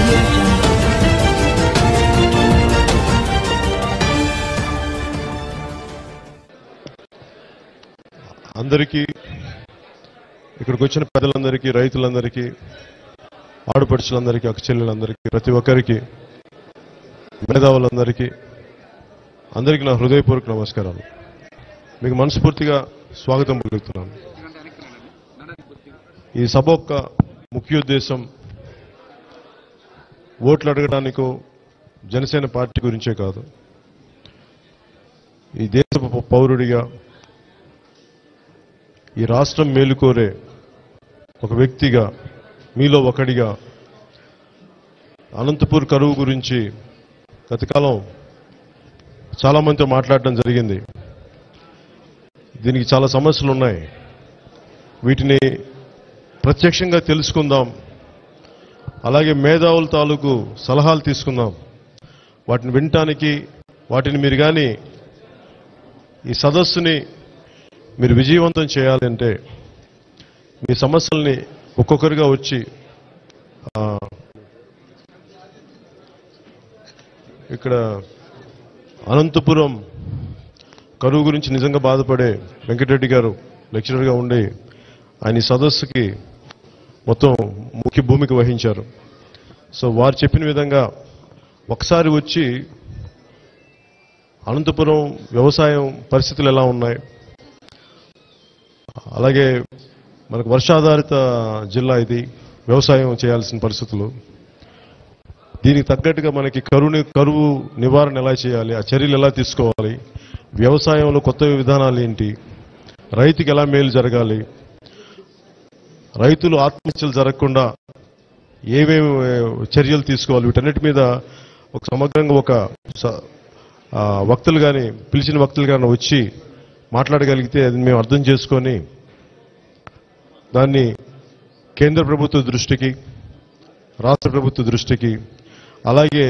audio jungle. అందరికీ ఇక్కడికి వచ్చిన పెద్దలందరికీ రైతులందరికీ ఆడపడుచులందరికీ అక్కచెల్లెలందరికీ ప్రతి ఒక్కరికి మేధావులందరికీ అందరికీ నా హృదయపూర్వక నమస్కారాలు. మీకు మనస్ఫూర్తిగా స్వాగతం పలుకుతున్నాను. ఈ సభ యొక్క ముఖ్య ఉద్దేశం ఓట్లు అడగడానికో జనసేన పార్టీ గురించే కాదు, ఈ దేశ పౌరుడిగా ఈ రాష్ట్రం మేలుకోరే ఒక వ్యక్తిగా మీలో ఒకడిగా అనంతపూర్ కరువు గురించి గతకాలం చాలామందితో మాట్లాడడం జరిగింది. దీనికి చాలా సమస్యలు ఉన్నాయి. వీటిని ప్రత్యక్షంగా తెలుసుకుందాం, అలాగే మేధావుల తాలూకు సలహాలు తీసుకుందాం. వాటిని వినటానికి వాటిని మీరు కానీ ఈ సదస్సుని మీరు విజయవంతం చేయాలంటే మీ సమస్యల్ని ఒక్కొక్కరిగా వచ్చి ఇక్కడ అనంతపురం కరువు గురించి నిజంగా బాధపడే వెంకటరెడ్డి గారు లెక్చరర్గా ఉండి ఆయన ఈ సదస్సుకి మొత్తం ముఖ్య భూమిక వహించారు. సో వారు చెప్పిన విధంగా ఒకసారి వచ్చి అనంతపురం వ్యవసాయం పరిస్థితులు ఎలా ఉన్నాయి, అలాగే మనకు వర్షాధారిత జిల్లా, ఇది వ్యవసాయం చేయాల్సిన పరిస్థితులు, దీనికి తగ్గట్టుగా మనకి కరువు నివారణ ఎలా చేయాలి, ఆ చర్యలు ఎలా తీసుకోవాలి, వ్యవసాయంలో కొత్త విధానాలు ఏంటి, రైతుకి ఎలా మేలు జరగాలి, రైతులు ఆత్మహత్యలు జరగకుండా ఏమేమి చర్యలు తీసుకోవాలి, వీటన్నిటి మీద ఒక సమగ్రంగా ఒక వక్తలు కానీ పిలిచిన వక్తలు కానీ వచ్చి మాట్లాడగలిగితే అది మేము అర్థం చేసుకొని దాన్ని కేంద్ర ప్రభుత్వ దృష్టికి, రాష్ట్ర ప్రభుత్వ దృష్టికి, అలాగే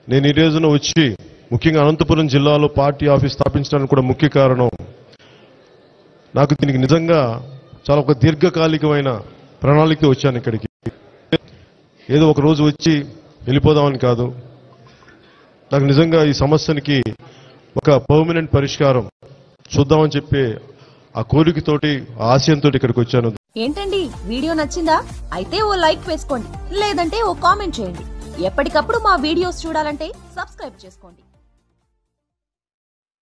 నేను ఈ రోజున వచ్చి ముఖ్యంగా అనంతపురం జిల్లాలో పార్టీ ఆఫీస్ స్థాపించడానికి కూడా ముఖ్య కారణం, నాకు దీనికి నిజంగా చాలా ఒక దీర్ఘకాలికమైన ప్రణాళికతో వచ్చాను ఇక్కడికి. ఏదో ఒక రోజు వచ్చి వెళ్ళిపోదామని కాదు, నాకు నిజంగా ఈ సమస్యనికి ఒక పర్మనెంట్ పరిష్కారం చూద్దామని చెప్పి ఆ కోరికతోటి ఆ ఆశయంతో ఇక్కడికి వచ్చాను. ఏంటండి, వీడియో నచ్చిందా? అయితే ఓ లైక్ వేసుకోండి, లేదంటే ఓ కామెంట్ చేయండి. ఎప్పటికప్పుడు మా వీడియోస్ చూడాలంటే సబ్స్క్రైబ్ చేసుకోండి.